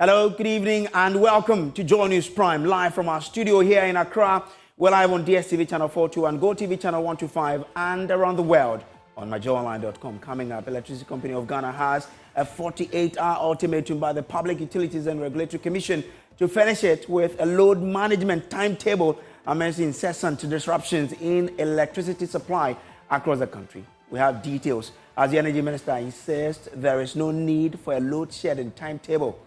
Hello, good evening, and welcome to JoyNews Prime, live from our studio here in Accra. We're live on DSTV channel 421, GoTV channel 125, and around the world on myjoyonline.com. Coming up, Electricity Company of Ghana has a 48-hour ultimatum by the Public Utilities and Regulatory Commission to furnish it with a load management timetable amidst incessant disruptions in electricity supply across the country. We have details as the Energy Minister insists there is no need for a load shedding timetable.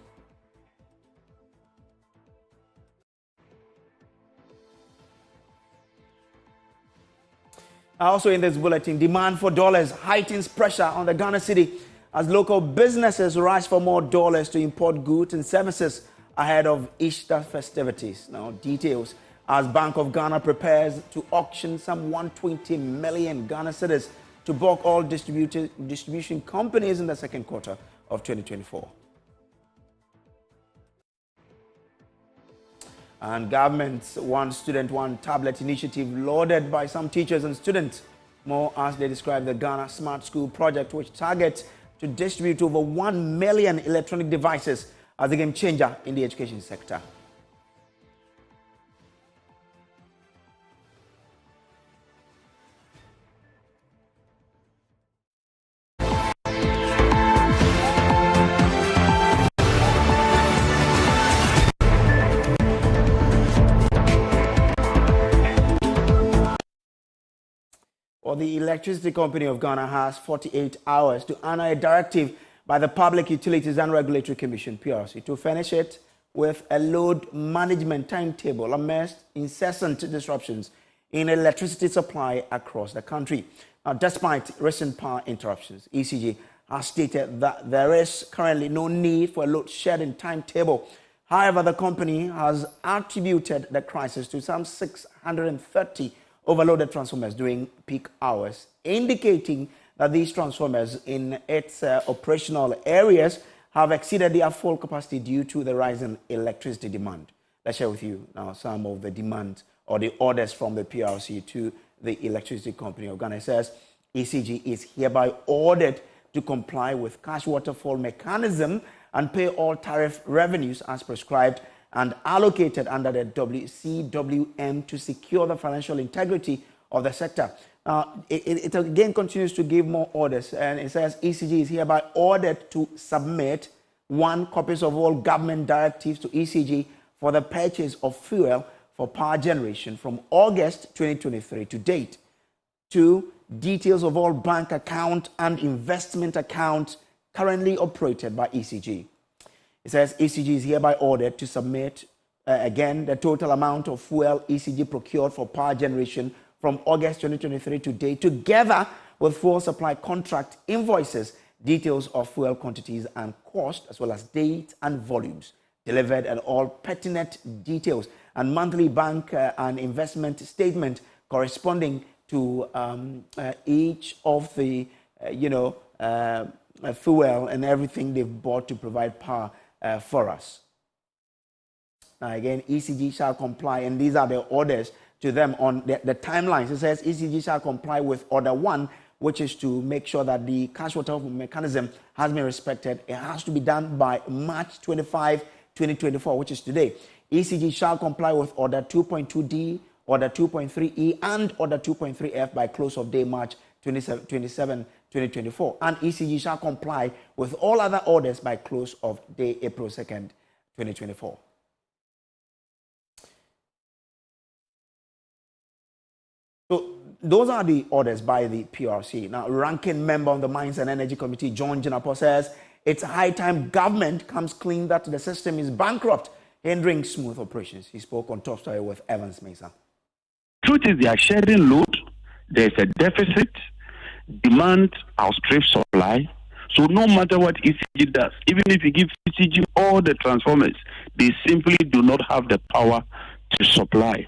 Also in this bulletin, demand for dollars heightens pressure on the Ghana city as local businesses rush for more dollars to import goods and services ahead of Easter festivities. Now, details as Bank of Ghana prepares to auction some 120 million Ghana cedis to bulk all distribution companies in the second quarter of 2024. And government's One Student, One Tablet initiative lauded by some teachers and students. More as they describe the Ghana Smart School project, which targets to distribute over 1 million electronic devices as a game changer in the education sector. Well, the Electricity Company of Ghana has 48 hours to honor a directive by the Public Utilities and Regulatory Commission, PURC, to furnish it with a load management timetable amidst incessant disruptions in electricity supply across the country. Now, despite recent power interruptions, ECG has stated that there is currently no need for a load shedding timetable. However, the company has attributed the crisis to some 630 overloaded transformers during peak hours, indicating that these transformers in its operational areas have exceeded their full capacity due to the rising electricity demand. Let's share with you now some of the demand or the orders from the PRC to the Electricity Company of Ghana. It says ECG is hereby ordered to comply with cash waterfall mechanism and pay all tariff revenues as prescribed and allocated under the WCWM to secure the financial integrity of the sector. It again continues to give more orders, and it says ECG is hereby ordered to submit 1, copies of all government directives to ECG for the purchase of fuel for power generation from August 2023 to date. 2, details of all bank account and investment accounts currently operated by ECG. It says ECG is hereby ordered to submit, again, the total amount of fuel ECG procured for power generation from August 2023 to date, together with fuel supply contract invoices, details of fuel quantities and cost, as well as date and volumes delivered, and all pertinent details, and monthly bank and investment statement corresponding to each of the, fuel and everything they've bought to provide power for us. Now again, ECG shall comply, and these are the orders to them on the timelines. It says ECG shall comply with Order 1, which is to make sure that the cash waterfall mechanism has been respected. It has to be done by March 25, 2024, which is today. ECG shall comply with Order 2.2D, Order 2.3E, and Order 2.3F by close of day March 27, 2024. And ECG shall comply with all other orders by close of day April 2nd, 2024. So those are the orders by the PRC. Now, ranking member on the Mines and Energy Committee, John Jinapo, says it's high time government comes clean that the system is bankrupt, hindering smooth operations. He spoke on Top Story with Evans Mesa. Truth is, they are sharing load. There's a deficit. Demand outstrips supply. So no matter what ECG does, even if you give ECG all the transformers, they simply do not have the power to supply.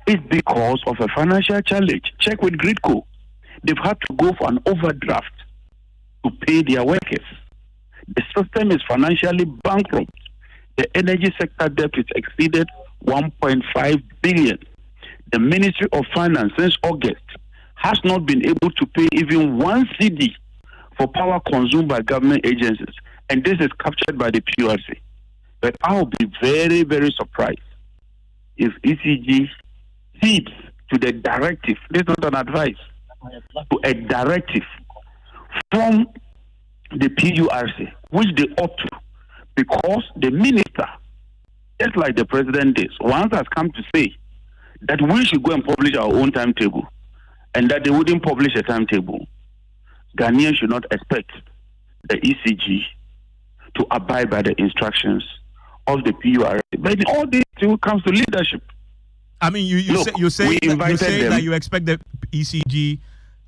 It's because of a financial challenge. Check with Gridco. They've had to go for an overdraft to pay their workers. The system is financially bankrupt. The energy sector debt is exceeded 1.5 billion. The Ministry of Finance since August has not been able to pay even 1 cedi for power consumed by government agencies, and this is captured by the PURC. But I'll be very, very surprised if ECG heeds to the directive. This is not an advice, to a directive from the PURC, which they ought to, because the minister, just like the president did, once has come to say that we should go and publish our own timetable, and that they wouldn't publish a timetable. Ghanaians should not expect the ECG to abide by the instructions of the PURC. But all this still comes to leadership. I mean, you say that you expect the ECG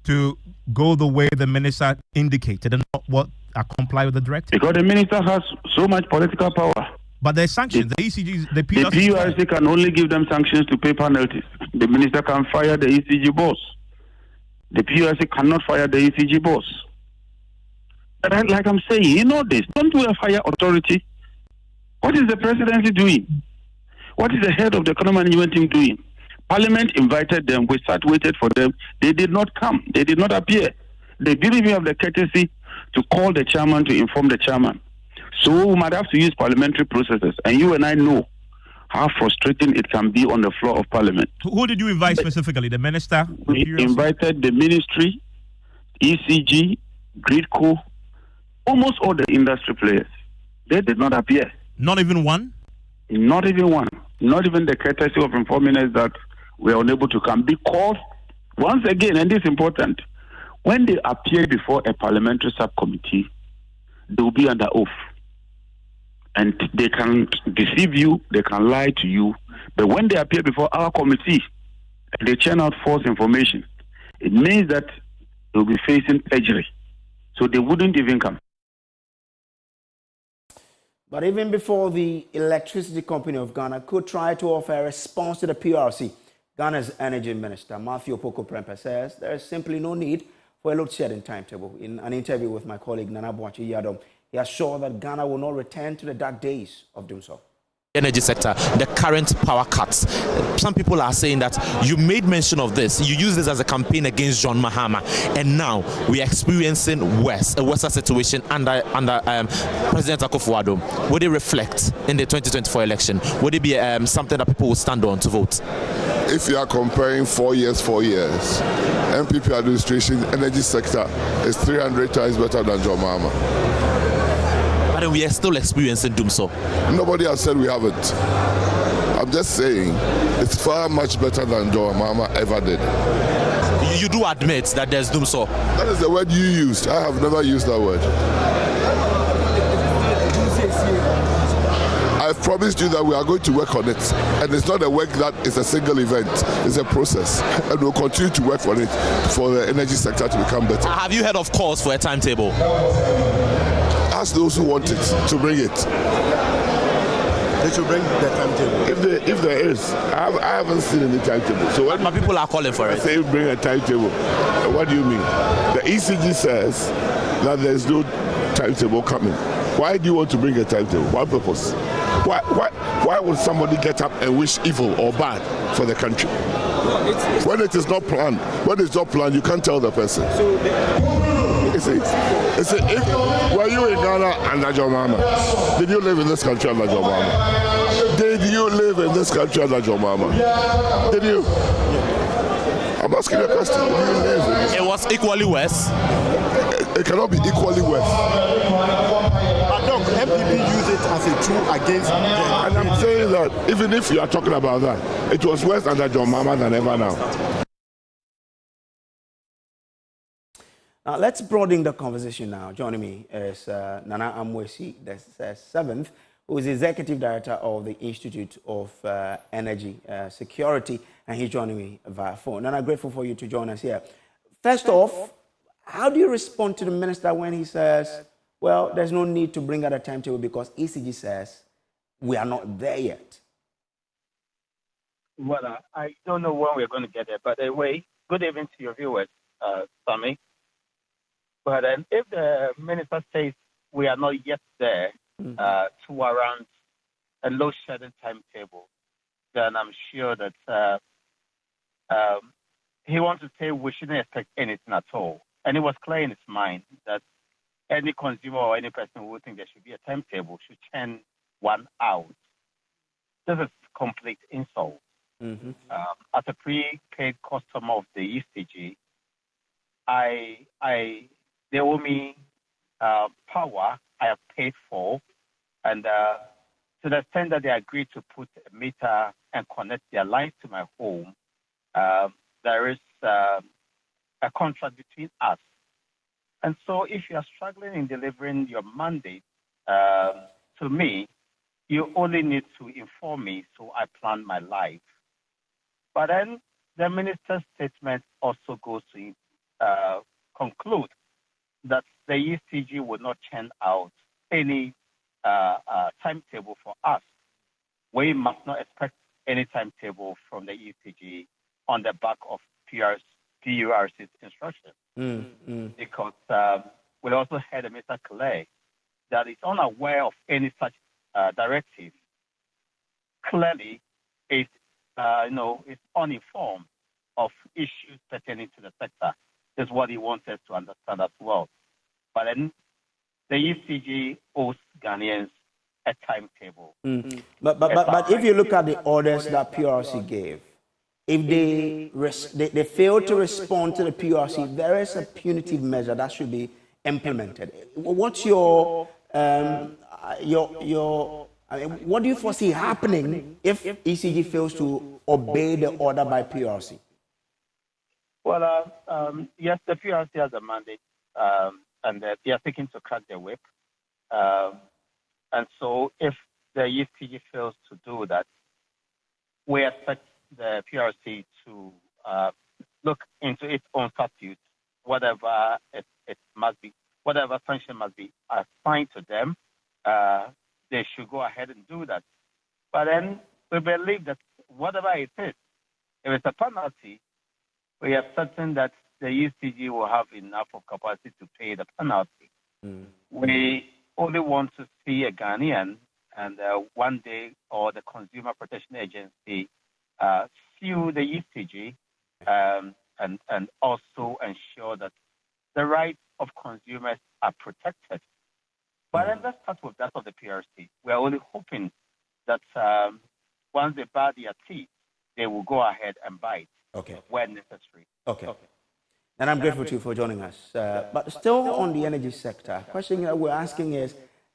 to go the way the minister indicated and not comply with the directive. Because the minister has so much political power. But there's sanctions. The ECG, the PURC can only give them sanctions to pay penalties. The minister can fire the ECG boss. The PURC cannot fire the ECG boss. But like I'm saying, you know this. Don't we have higher authority? What is the presidency doing? What is the head of the economic management team doing? Parliament invited them. We waited for them. They did not come. They did not appear. They didn't even have the courtesy to call the chairman to inform the chairman. So we might have to use parliamentary processes. And you and I know how frustrating it can be on the floor of parliament. Who did you invite specifically? The minister? We invited the ministry, ECG, Gridco, almost all the industry players. They did not appear. Not even one? Not even one. Not even the courtesy of informing us that we are unable to come. Because, once again, and this is important, when they appear before a parliamentary subcommittee, they will be under oath. And they can deceive you, they can lie to you. But when they appear before our committee, they churn out false information, it means that they will be facing perjury. So they wouldn't even come. But even before the Electricity Company of Ghana could try to offer a response to the PRC, Ghana's Energy Minister, Matthew Opoku-Prempeh, says there is simply no need for a load shedding timetable. In an interview with my colleague Nana Boakye Yadom, he assured that Ghana will not return to the dark days of Dumsor. Energy sector, the current power cuts. Some people are saying that you made mention of this. You use this as a campaign against John Mahama, and now we are experiencing a worse situation under President Akufo Addo. Would it reflect in the 2024 election? Would it be something that people will stand on to vote? If you are comparing 4 years, MPP administration, energy sector is 300 times better than John Mahama. But we are still experiencing Dumsor. Nobody has said we haven't. I'm just saying it's far much better than John Mahama ever did. You do admit that there's Dumsor. That is the word you used. I have never used that word. I've promised you that we are going to work on it. And it's not a work that is a single event. It's a process. And we'll continue to work on it for the energy sector to become better. Have you heard of calls for a timetable? Ask those who want it to bring it. They should bring the timetable. If there is, I haven't seen any timetable. So but people are calling for it. Say bring a timetable. What do you mean? The ECG says that there's no timetable coming. Why do you want to bring a timetable? What purpose? Why would somebody get up and wish evil or bad for the country? When it is not planned, you can't tell the person. Were you in Ghana under John Mahama? Did you live in this country under John Mahama? Did you live in this country under John Mahama? Did you? I'm asking a question. Did you live in it was equally worse. It cannot be equally worse. But look, MPP use it as a tool against them. And I'm saying that even if you are talking about that, it was worse under John Mahama than ever now. Now, let's broaden the conversation now. Joining me is Nana Amwesi, the seventh, who is the Executive Director of the Institute of Energy Security, and he's joining me via phone. Nana, grateful for you to join us here. First off, how do you respond to the minister when he says, well, there's no need to bring out a timetable because ECG says we are not there yet? Well, I don't know when we're going to get there, but anyway, good evening to your viewers, Sammy. But if the minister says we are not yet there to around a load shedding timetable, then I'm sure that he wants to say we shouldn't expect anything at all. And it was clear in his mind that any consumer or any person who would think there should be a timetable should churn one out. This is complete insult. Mm-hmm. As a prepaid customer of the ECG, they owe me power I have paid for, and to the extent that they agreed to put a meter and connect their line to my home, there is a contract between us. And so if you are struggling in delivering your mandate to me, you only need to inform me so I plan my life. But then the minister's statement also goes to conclude that the ECG would not churn out any timetable for us. We must not expect any timetable from the ECG on the back of PURC's instruction. Because we also heard Mr. Clay that is unaware of any such directive. Clearly, is uninformed of issues pertaining to the sector. Is what he wants us to understand as well. But then the ECG owes Ghanaians a timetable. But if you look at the orders that PURC gave, if they fail to respond to the PURC, there is a punitive measure that should be implemented. What's what do you foresee happening if ECG fails to obey the order by PURC? Well, yes, the PURC has a mandate, and they are seeking to crack the whip. And so if the ECG fails to do that, we expect the PURC to look into its own statute, whatever it must be, whatever function must be assigned to them, they should go ahead and do that. But then we believe that whatever it is, if it's a penalty, we are certain that the ECG will have enough of capacity to pay the penalty. We only want to see a Ghanaian and one day, or the Consumer Protection Agency, sue the ECG and also ensure that the rights of consumers are protected. But then let's start with that of the PRC. We are only hoping that once they bar their teeth, they will go ahead and bite when necessary. Okay. And I'm grateful to you for joining us. But still on the energy sector, question that we're asking is,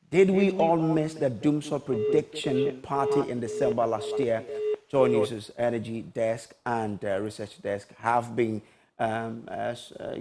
did we all miss the Dumsor prediction party in December last year? JoyNews' energy desk and research desk have been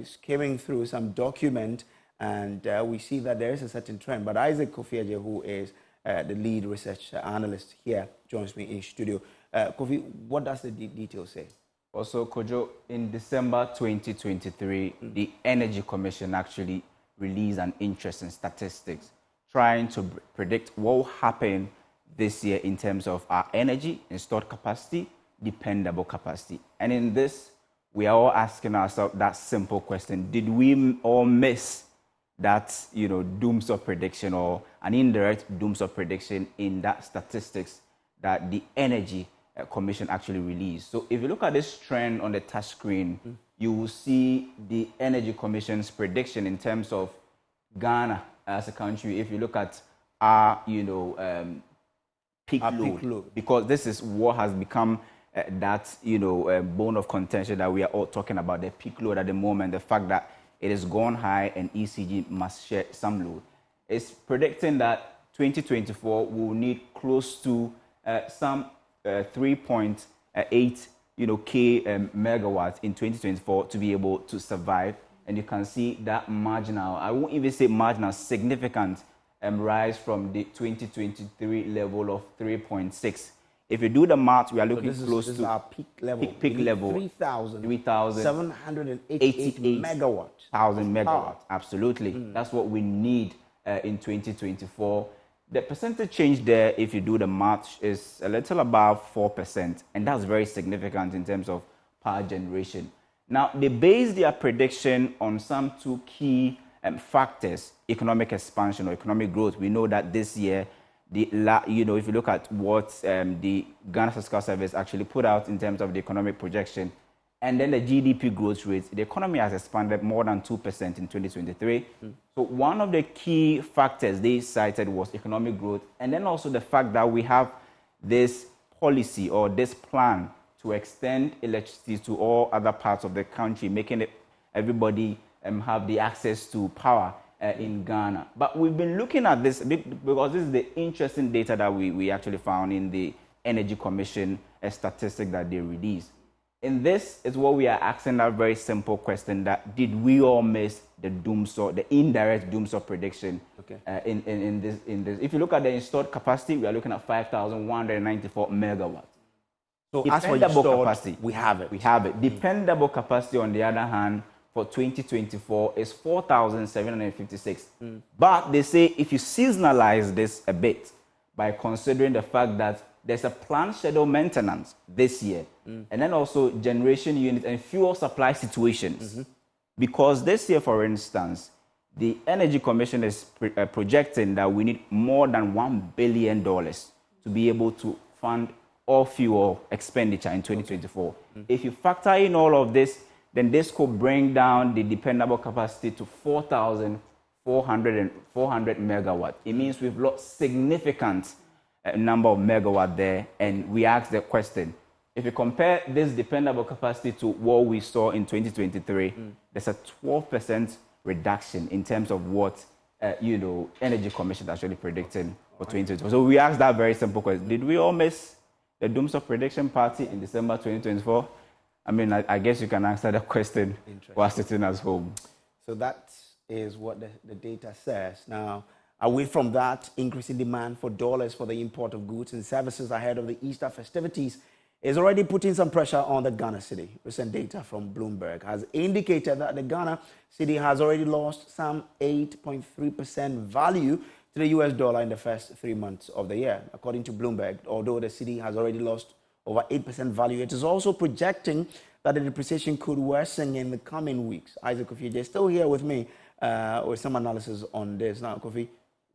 skimming through some document, and we see that there is a certain trend. But Isaac Kofi Boakye, who is the lead research analyst here, joins me in studio. Kofi, what does the detail say? Also, Kojo, in December 2023, the Energy Commission actually released an interesting statistics trying to predict what will happen this year in terms of our energy, installed capacity, dependable capacity. And in this, we are all asking ourselves that simple question: did we all miss that, Dumsor prediction, or an indirect Dumsor prediction in that statistics that the Energy Commission actually released? So if you look at this trend on the touch screen, you will see the Energy Commission's prediction in terms of Ghana as a country. If you look at our, peak load, because this is what has become that, bone of contention that we are all talking about, the peak load at the moment, the fact that it has gone high and ECG must share some load. It's predicting that 2024 will need close to some 3.8 K megawatts in 2024 to be able to survive. And you can see that marginal, I won't even say marginal, significant rise from the 2023 level of 3.6. If you do the math, we are looking close to our peak level. Peak level. 3,788 megawatts. Megawatts, absolutely. That's what we need in 2024. The percentage change there, if you do the math, is a little above 4%, and that's very significant in terms of power generation. Now, they base their prediction on some two key factors: economic expansion or economic growth. We know that this year, if you look at what the Ghana Statistical Service actually put out in terms of the economic projection, and then the GDP growth rate, the economy has expanded more than 2% in 2023. So one of the key factors they cited was economic growth, and then also the fact that we have this policy or this plan to extend electricity to all other parts of the country, making it everybody have the access to power in Ghana. But we've been looking at this because this is the interesting data that we actually found in the Energy Commission, a statistic that they released. In this is what we are asking that very simple question: that did we all miss the Dumsor, the indirect Dumsor prediction? Okay. In this, if you look at the installed capacity, we are looking at 5,194 megawatts. So as for installed capacity, we have it. We have it. Dependable capacity, on the other hand, for 2024 is 4,756. But they say if you seasonalize this a bit by considering the fact that there's a planned scheduled maintenance this year, and then also generation units and fuel supply situations. Because this year, for instance, the Energy Commission is projecting that we need more than $1 billion to be able to fund all fuel expenditure in 2024. If you factor in all of this, then this could bring down the dependable capacity to 4,400 megawatts. It means we've lost significant number of megawatt there, and we ask the question: if you compare this dependable capacity to what we saw in 2023, there's a 12% reduction in terms of what Energy Commission is actually predicting for 2024. So we asked that very simple question: did we all miss the Dumsor prediction party in December 2024? I mean, I guess you can answer the question while sitting at home. So that is what the data says. Now, away from that, increasing demand for dollars for the import of goods and services ahead of the Easter festivities is already putting some pressure on the Ghana cedi. Recent data from Bloomberg has indicated that the Ghana cedi has already lost some 8.3% value to the US dollar in the first 3 months of the year. According to Bloomberg, although the cedi has already lost over 8% value, it is also projecting that the depreciation could worsen in the coming weeks. Isaac Kofi is still here with me with some analysis on this. Now, Kofi,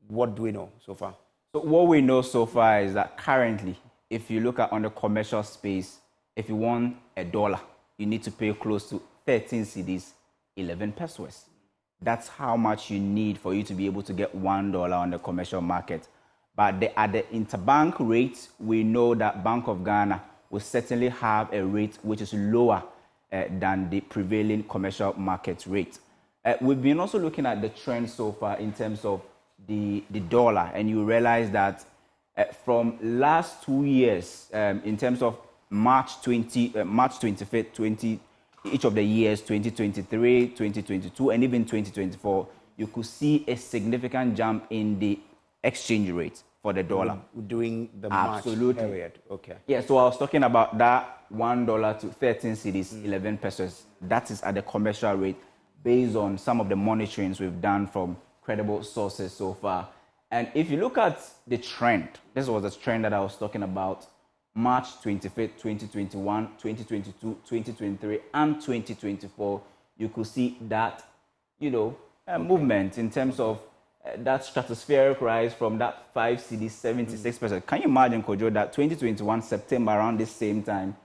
what do we know so far? So what we know so far is that currently, if you look at on the commercial space, if you want $1, you need to pay close to 13 cedis, 11 pesos. That's how much you need for you to be able to get $1 on the commercial market. But at the interbank rate, we know that Bank of Ghana will certainly have a rate which is lower than the prevailing commercial market rate. We've been also looking at the trend so far in terms of the dollar, and you realize that from last 2 years, in terms of March 25th, each of the years, 2023, 2022, and even 2024, you could see a significant jump in the exchange rate for the dollar. During the March period. Okay. Yeah, so I was talking about that $1 to 13 cedis, 11 pesos. That is at the commercial rate based on some of the monitorings we've done from credible sources so far. And if you look at the trend, this was the trend that I was talking about, March 25th, 2021, 2022, 2023, and 2024, you could see that, movement in terms of that stratospheric rise from that 5 cedi, 76%. Can you imagine, Kojo, that 2021, September, around this same time,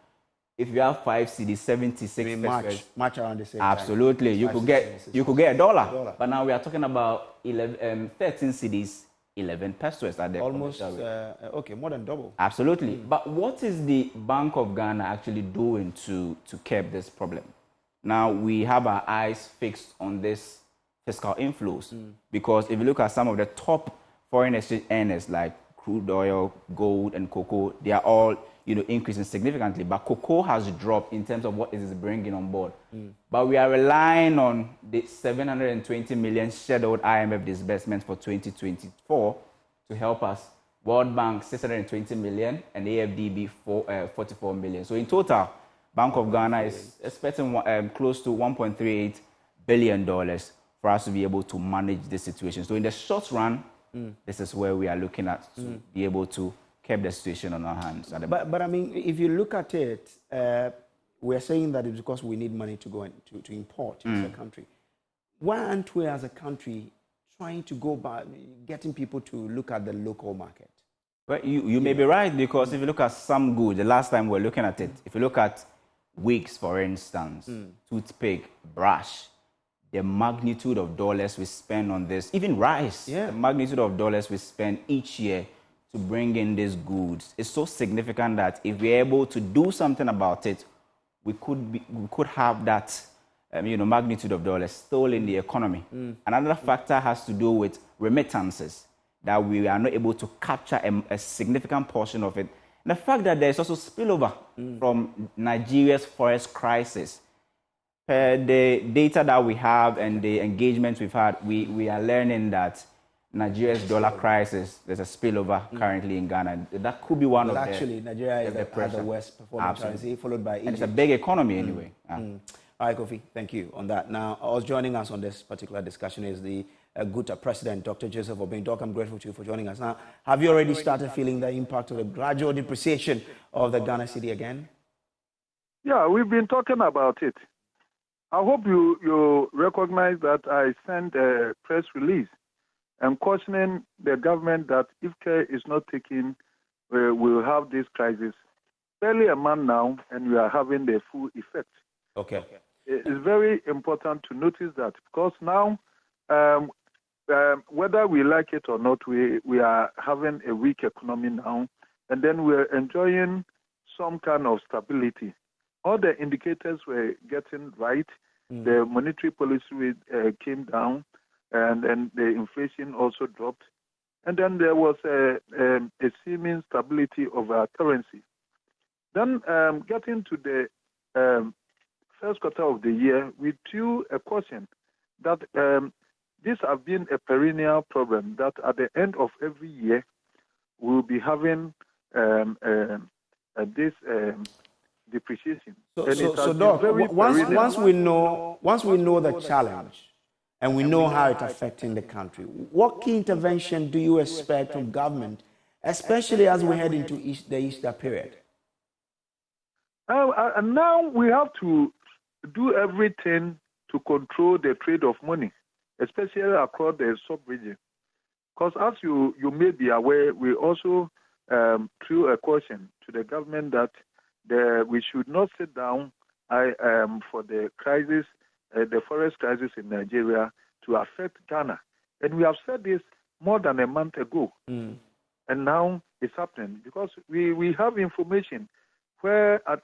if you have 5 cedi, 76%. March around the same absolutely, time. You could get $1. But now we are talking about 13 cedis, 11 pesos at the almost more than double. Absolutely. But what is the Bank of Ghana actually doing to curb this problem? Now we have our eyes fixed on this fiscal inflows, because if you look at some of the top foreign exchange earners like crude oil, gold, and cocoa, they are all increasing significantly. But cocoa has dropped in terms of what it is bringing on board. But we are relying on the 720 million scheduled IMF disbursements for 2024 to help us. World Bank 620 million and AFDB 44 million. So in total, Bank of Ghana is expecting close to $1.38 billion for us to be able to manage this situation. So in the short run, this is where we are looking at to be able to keep the situation on our hands. But I mean, if you look at it, we're saying that it's because we need money to go and to import into the country. Why aren't we as a country trying to go by getting people to look at the local market? Well, you may be right, because if you look at some goods, the last time we were looking at it, if you look at wigs, for instance, toothpick, brush, the magnitude of dollars we spend on this, even rice, the magnitude of dollars we spend each year to bring in these goods is so significant that if we're able to do something about it, we could have that magnitude of dollars still in the economy. Another factor has to do with remittances, that we are not able to capture a significant portion of it. And the fact that there's also spillover from Nigeria's forest crisis. Per the data that we have and the engagements we've had, we are learning that Nigeria's dollar crisis, there's a spillover currently in Ghana. That could be one of the... Actually, Nigeria is the worst performing currency, followed by Egypt. And it's a big economy anyway. All right, Kofi, thank you on that. Now, I was joining us on this particular discussion is the GUTA president, Dr. Joseph Owusu. Doc, I'm grateful to you for joining us. Now, have you already started feeling the impact of the gradual depreciation of the Ghana cedi again? Yeah, we've been talking about it. I hope you recognize that I sent a press release and cautioning the government that if care is not taken, we'll have this crisis. Barely a month now, and we are having the full effect. Okay. It's very important to notice that because now, whether we like it or not, we are having a weak economy now, and then we're enjoying some kind of stability. All the indicators were getting right. The monetary policy rate came down, and the inflation also dropped. And then there was a seeming stability of our currency. Then getting to the first quarter of the year, we drew a caution that this has been a perennial problem, that at the end of every year, we'll be having this depreciation. So Doc, once we know the challenge and we know how it's affecting the country, what key intervention do you expect from government, especially as we head into the Easter period? And now we have to do everything to control the trade of money, especially across the sub-region. Because as you may be aware, we also threw a caution to the government that we should not sit down for the crisis, the forest crisis in Nigeria, to affect Ghana. And we have said this more than a month ago. And now it's happening because we have information where at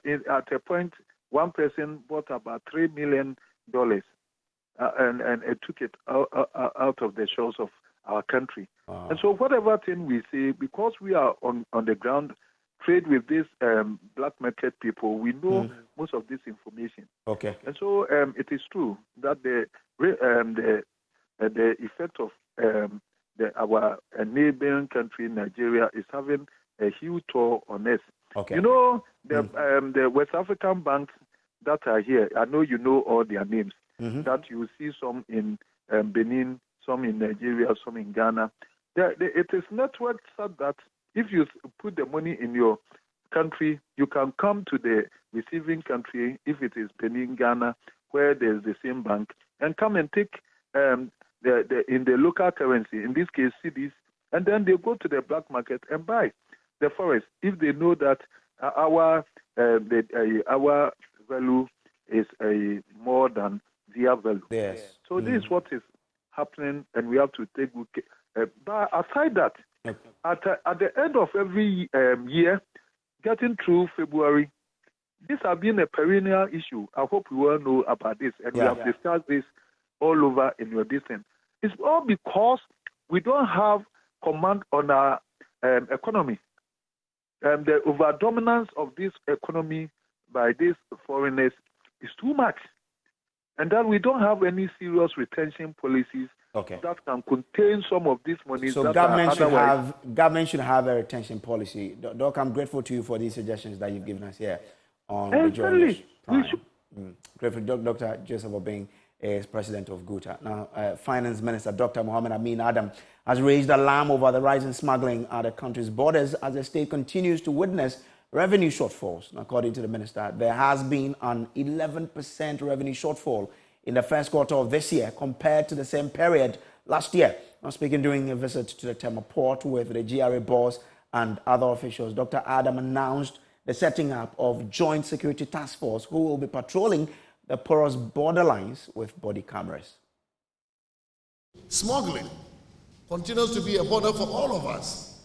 a point, one person bought about $3 million and it took it out of the shores of our country. Wow. And so whatever thing we say, because we are on the ground, trade with these black market people, we know most of this information. Okay. And so it is true that the effect of our neighboring country, Nigeria, is having a huge toll on us. Okay. You know, the West African banks that are here, I know you know all their names, that you see some in Benin, some in Nigeria, some in Ghana. It is networked so that if you put the money in your country, you can come to the receiving country, if it is Benin, Ghana, where there's the same bank, and come and take in the local currency, in this case cedis, and then they go to the black market and buy the forest if they know that our value is more than their value. Yes. So this is what is happening, and we have to take good care. But aside that, at the end of every year, getting through February, this has been a perennial issue. I hope you all know about this, and we have discussed this all over in your distance. It's all because we don't have command on our economy. The overdominance of this economy by these foreigners is too much. And that we don't have any serious retention policies that can contain some of this money. So government should have a retention policy. Doc, I'm grateful to you for these suggestions that you've given us here on the JoyNews Prime. Grateful. Dr. Joseph Owusu is president of GUTA. Now, Finance Minister Dr. Mohammed Amin Adam has raised alarm over the rising smuggling at the country's borders as the state continues to witness revenue shortfalls. According to the minister, there has been an 11% revenue shortfall in the first quarter of this year compared to the same period last year. Now, speaking during a visit to the Tema port with the GRA boss and other officials, Dr. Adam announced the setting up of Joint Security Task Force, who will be patrolling the porous borderlines with body cameras. Smuggling continues to be a border for all of us.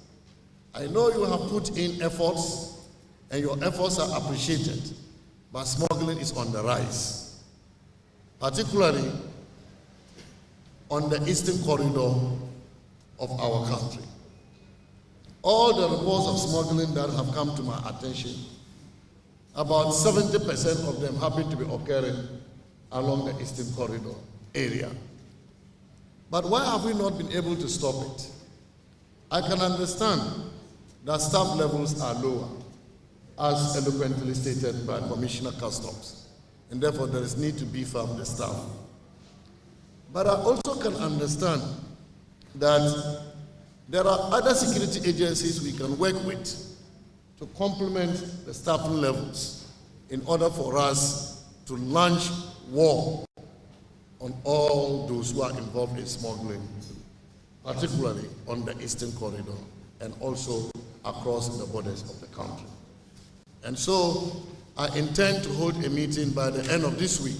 I know you have put in efforts, and your efforts are appreciated, but smuggling is on the rise, particularly on the eastern corridor of our country. All the reports of smuggling that have come to my attention, about 70% of them happen to be occurring along the eastern corridor area. But why have we not been able to stop it? I can understand that staff levels are lower, as eloquently stated by Commissioner Customs, and therefore there is need to beef up the staff. But I also can understand that there are other security agencies we can work with to complement the staffing levels in order for us to launch war on all those who are involved in smuggling, particularly on the eastern corridor and also across the borders of the country. And so I intend to hold a meeting by the end of this week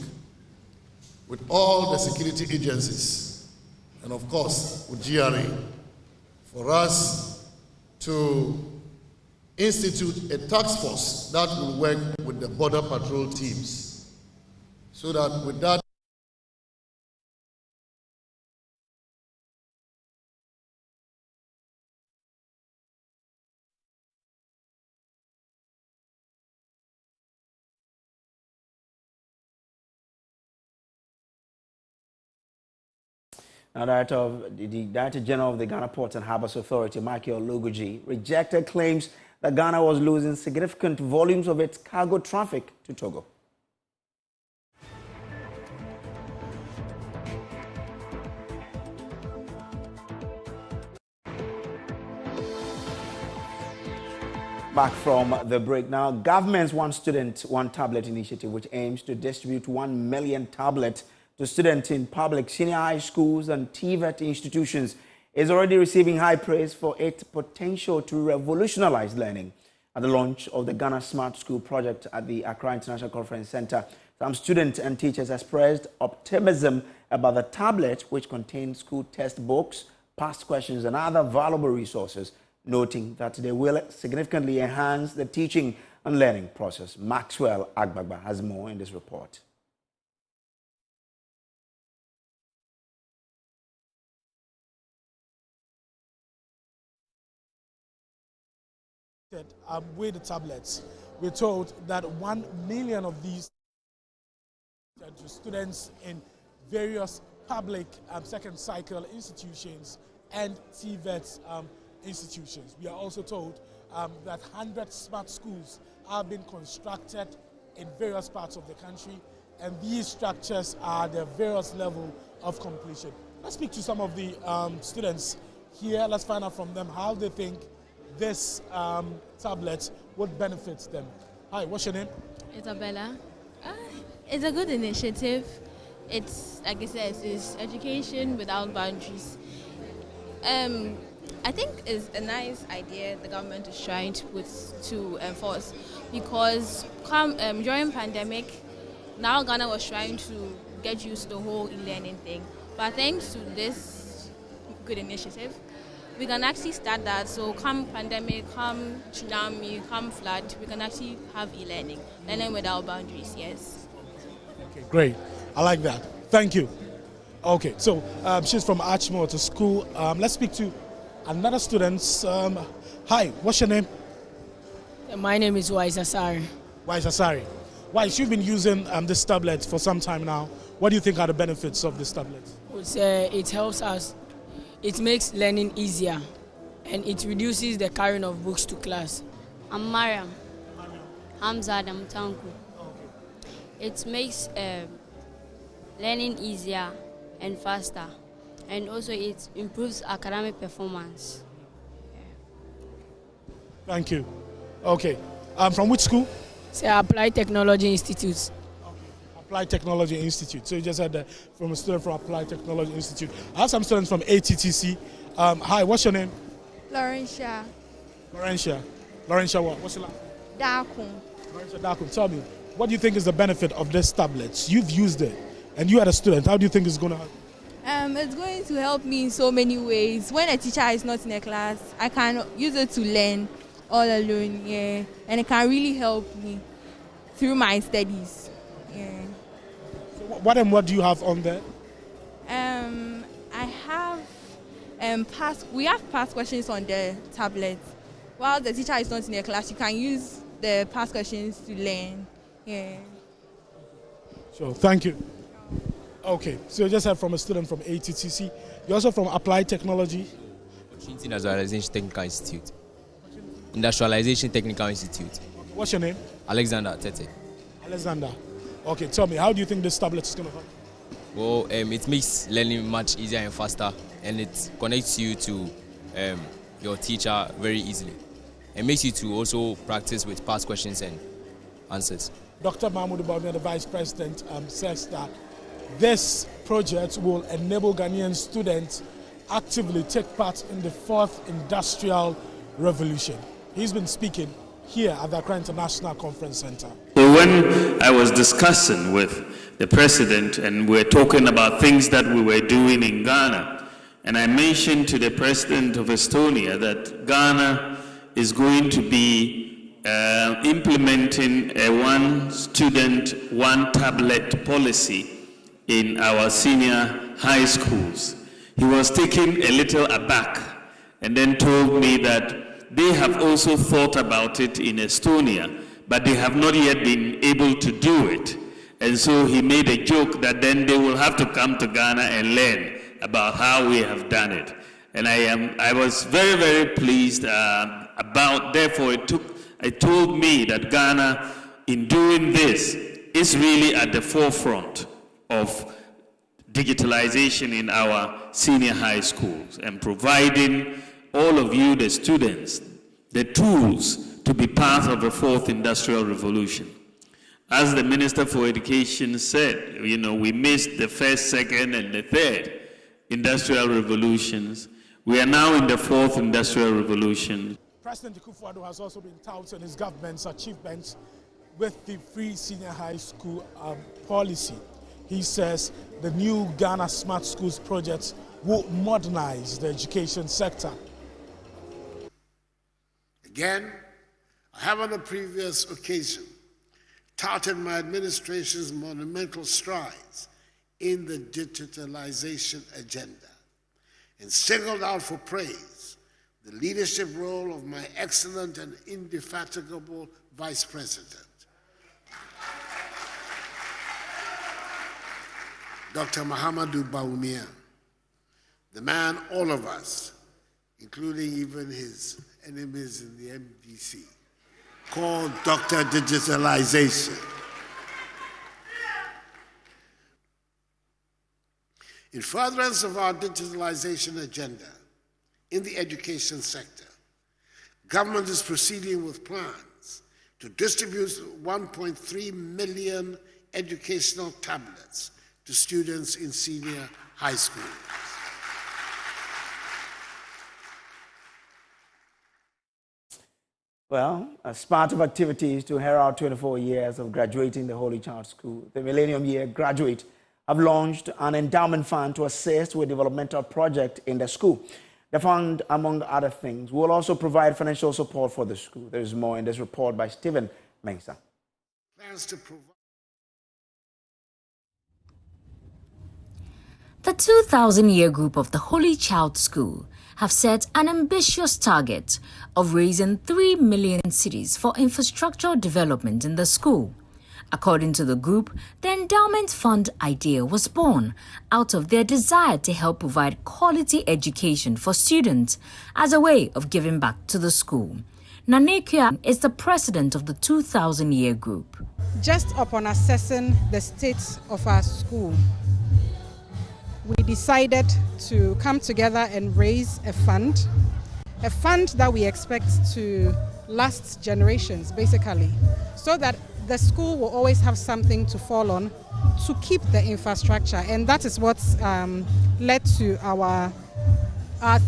with all the security agencies and of course with GRA for us to institute a task force that will work with the border patrol teams so that with that Now, the Director General of the Ghana Ports and Harbours Authority, Michael Loguji, rejected claims that Ghana was losing significant volumes of its cargo traffic to Togo. Back from the break now, government's One Student, One Tablet initiative, which aims to distribute 1 million tablets to students in public senior high schools and TVET institutions, is already receiving high praise for its potential to revolutionize learning. At the launch of the Ghana Smart School project at the Accra International Conference Center, some students and teachers expressed optimism about the tablet, which contains school textbooks, past questions, and other valuable resources, noting that they will significantly enhance the teaching and learning process. Maxwell Agbagba has more in this report. With the tablets, we're told that 1 million of these to students in various public second cycle institutions and TVET institutions. We are also told that 100 smart schools have been constructed in various parts of the country, and these structures are the various level of completion. Let's speak to some of the students here. Let's find out from them how they think this tablet would benefit them. Hi, what's your name? Isabella. It's a good initiative. It's, like I said, it's education without boundaries. I think it's a nice idea the government is trying to enforce, because during pandemic, now Ghana was trying to get used to the whole e-learning thing. But thanks to this good initiative, we can actually start that. So come pandemic, come tsunami, come flood, we can actually have e-learning, learning without boundaries, yes. Okay, great. I like that. Thank you. Okay, so she's from Archmore to school. Let's speak to another student. Hi, what's your name? My name is Wise Asari. Wise Asari. Wise, you've been using this tablet for some time now. What do you think are the benefits of this tablet? It helps us. It makes learning easier, and it reduces the carrying of books to class. I'm Mariam. Hamza Adam Tanku. It makes learning easier and faster, and also it improves academic performance. Thank you. Okay. From which school? Say Applied Technology Institute. Applied Technology Institute. So you just had from a student from Applied Technology Institute. I have some students from ATTC. Hi, what's your name? Laurentia. Laurentia what? What's your last name? Marisa Dakum, tell me, what do you think is the benefit of this tablets? You've used it, and you are a student. How do you think it's going to help? It's going to help me in so many ways. When a teacher is not in a class, I can use it to learn all alone, yeah, and it can really help me through my studies. Yeah. So what do you have on there? I have we have past questions on the tablet. While the teacher is not in a class, you can use the past questions to learn. Yeah. Sure, thank you. Okay, so you just heard from a student from ATTC. You're also from Applied Technology? Industrialization Technical Institute. Industrialization Technical Institute. What's your name? Alexander Tete. Alexander. Okay, tell me, how do you think this tablet is going to help? Well, it makes learning much easier and faster, and it connects you to your teacher very easily. It makes you to also practice with past questions and answers. Dr. Mahmoud Bawumia, the Vice President, says that this project will enable Ghanaian students actively take part in the 4th Industrial Revolution. He's been speaking here at the Accra International Conference Center. So when I was discussing with the president and we're talking about things that we were doing in Ghana, and I mentioned to the president of Estonia that Ghana is going to be implementing a one student, one tablet policy in our senior high schools. He was taken a little aback and then told me that they have also thought about it in Estonia, but they have not yet been able to do it. And so he made a joke that then they will have to come to Ghana and learn about how we have done it. And I was very, very pleased therefore it told me that Ghana, in doing this, is really at the forefront of digitalization in our senior high schools and providing all of you, the students, the tools to be part of the 4th Industrial Revolution. As the Minister for Education said, we missed the 1st, 2nd, and the 3rd Industrial Revolutions. We are now in the 4th Industrial Revolution. President Kufuor has also been touting his government's achievements with the free senior high school policy. He says the new Ghana Smart Schools project will modernize the education sector. Again, I have on a previous occasion touted my administration's monumental strides in the digitalization agenda and singled out for praise the leadership role of my excellent and indefatigable Vice President, Dr. Mahamudu Bawumia, the man all of us, including even his enemies in the MDC, called Dr. Digitalization. In furtherance of our digitalization agenda in the education sector, government is proceeding with plans to distribute 1.3 million educational tablets to students in senior high school. Well, as part of activities to herald 24 years of graduating the Holy Child School, the Millennium Year Graduate have launched an endowment fund to assist with developmental projects in the school. The fund, among other things, will also provide financial support for the school. There is more in this report by Stephen Mensah. Plans to provide. The 2000-year group of the Holy Child School have set an ambitious target of raising 3 million cedis for infrastructural development in the school. According to the group, the endowment fund idea was born out of their desire to help provide quality education for students as a way of giving back to the school. Nanekua is the president of the 2000-year group. Just upon assessing the state of our school, we decided to come together and raise a fund that we expect to last generations, basically, so that the school will always have something to fall on to keep the infrastructure. And that is what's led to our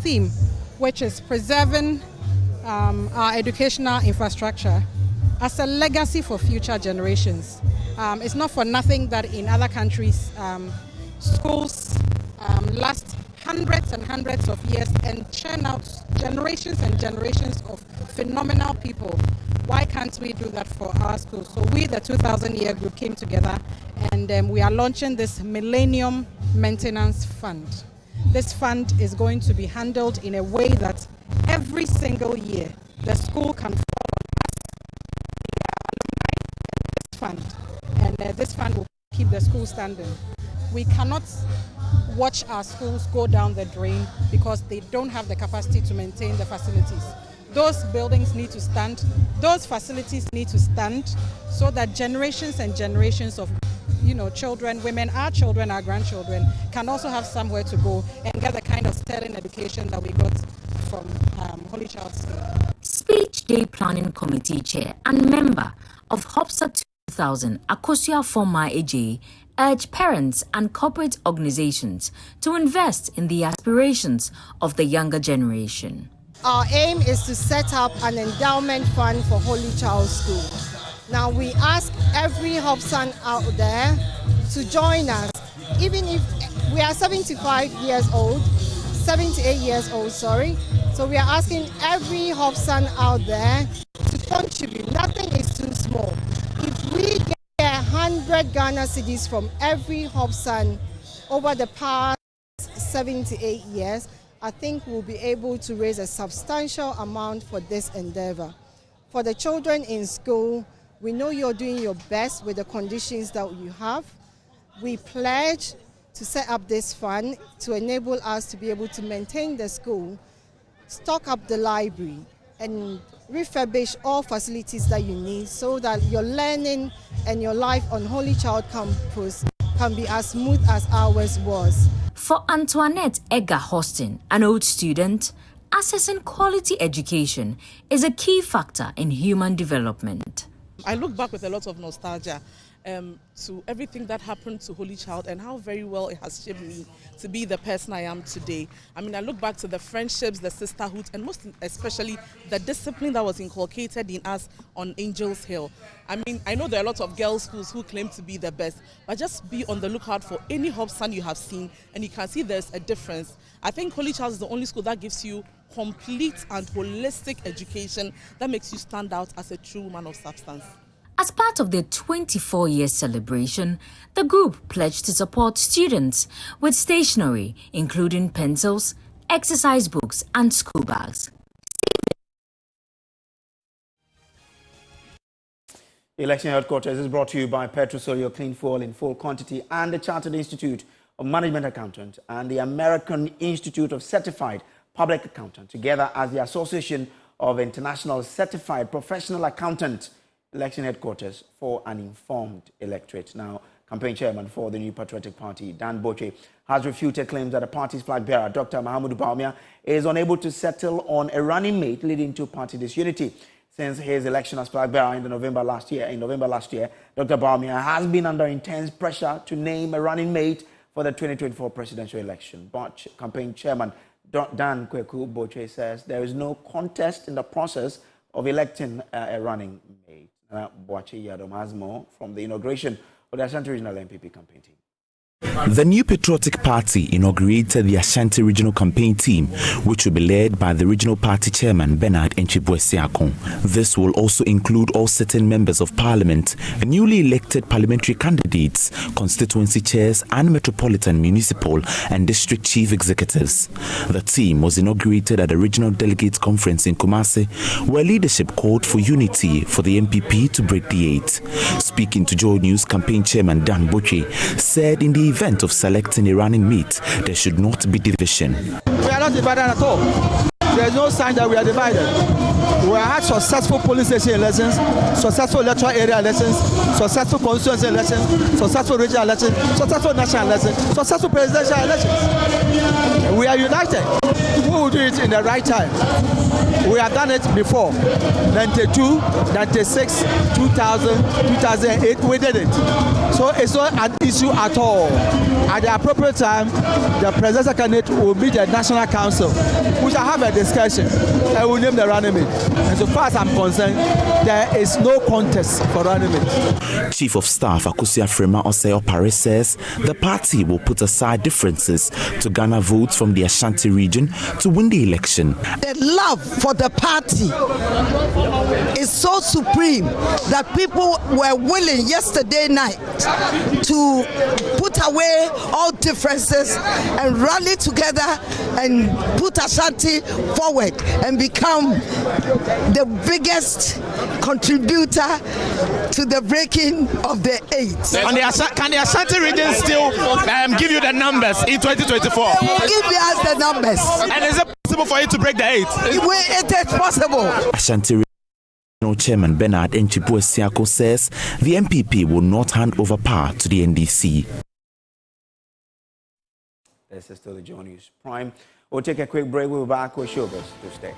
theme, which is preserving our educational infrastructure as a legacy for future generations. It's not for nothing that in other countries, schools last hundreds and hundreds of years and churn out generations and generations of phenomenal people. Why can't we do that for our schools? So we, the 2000-year group, came together and we are launching this Millennium Maintenance Fund. This fund is going to be handled in a way that every single year the school can follow this fund, and this fund will keep the school standing. We cannot watch our schools go down the drain because they don't have the capacity to maintain the facilities. Those buildings need to stand, those facilities need to stand so that generations and generations of children, women, our children, our grandchildren can also have somewhere to go and get the kind of sterling education that we got from Holy Child School. Speech Day Planning Committee Chair and member of HOPSA 2000, Akosua Foma Eje, urged parents and corporate organizations to invest in the aspirations of the younger generation. Our aim is to set up an endowment fund for Holy Child School. Now we ask every Hobson out there to join us, even if we are 78 years old, so we are asking every Hobson out there to contribute. Nothing is too small. If we get 100 Ghana cedis from every Hobson over the past 78 years, I think we'll be able to raise a substantial amount for this endeavor. For the children in school, we know you're doing your best with the conditions that you have. We pledge to set up this fund to enable us to be able to maintain the school, stock up the library, and refurbish all facilities that you need so that your learning and your life on Holy Child Campus can be as smooth as ours was. For Antoinette Edgar Hostin, an old student, accessing quality education is a key factor in human development. I look back with a lot of nostalgia to everything that happened to Holy Child and how very well it has shaped me to be the person I am today. I mean, I look back to the friendships, the sisterhood, and most especially the discipline that was inculcated in us on Angels Hill. I mean, I know there are a lot of girls' schools who claim to be the best, but just be on the lookout for any Hobson you have seen, and you can see there's a difference. I think Holy Child is the only school that gives you complete and holistic education that makes you stand out as a true woman of substance. As part of their 24-year celebration, the group pledged to support students with stationery, including pencils, exercise books, and school bags. Election Headquarters is brought to you by Petrosolio Clean Fuel in full quantity and the Chartered Institute of Management Accountants and the American Institute of Certified Public Accountants, together as the Association of International Certified Professional Accountants. Election Headquarters for an informed electorate. Now, campaign chairman for the New Patriotic Party, Dan Boakye, has refuted claims that the party's flag bearer, Dr. Mahamudu Bawumia, is unable to settle on a running mate, leading to party disunity. Since his election as flag bearer in November last year, Dr. Bawumia has been under intense pressure to name a running mate for the 2024 presidential election. But campaign chairman Dan Boakye says there is no contest in the process of electing a running mate. Boakye Yadom has more from the inauguration of the Ashanti Regional MPP campaign team. The New Patriotic Party inaugurated the Ashanti Regional Campaign Team, which will be led by the Regional Party Chairman Bernard Enchibwesiakon. This will also include all sitting members of Parliament, newly elected parliamentary candidates, constituency chairs, and metropolitan, municipal, and district chief executives. The team was inaugurated at a regional delegates conference in Kumasi, where leadership called for unity for the MPP to break the eight. Speaking to JoyNews Campaign Chairman Dan Boakye said in the event of selecting a running mate, there should not be division. We are not divided at all. There is no sign that we are divided. We have had successful polling station elections, successful electoral area elections, successful constituency elections, successful regional elections, successful national elections, successful presidential elections. We are united. We will do it in the right time. We have done it before. 92, 96, 2000, 2008, we did it. So it's not an issue at all. At the appropriate time, the presidential candidate will meet the National Council. We shall have a discussion and we'll name the running mate. And so far as I'm concerned, there is no contest for running mate. Chief of Staff Akosua Frema Osei Opare says the party will put aside differences to garner votes from the Ashanti region to win the election. The love for the party is so supreme that people were willing yesterday night to put away all differences and rally together and put Ashanti forward and become the biggest contributor to the breaking of the 8. Can the Ashanti region still give you the numbers in 2024? Give us the numbers. And is it possible for you to break the 8? It is possible. Ashanti Regional Chairman Bernard Enchipuesiako says the MPP will not hand over power to the NDC. This is still the JoyNews Prime. We'll take a quick break. We'll be back with showbiz to stay.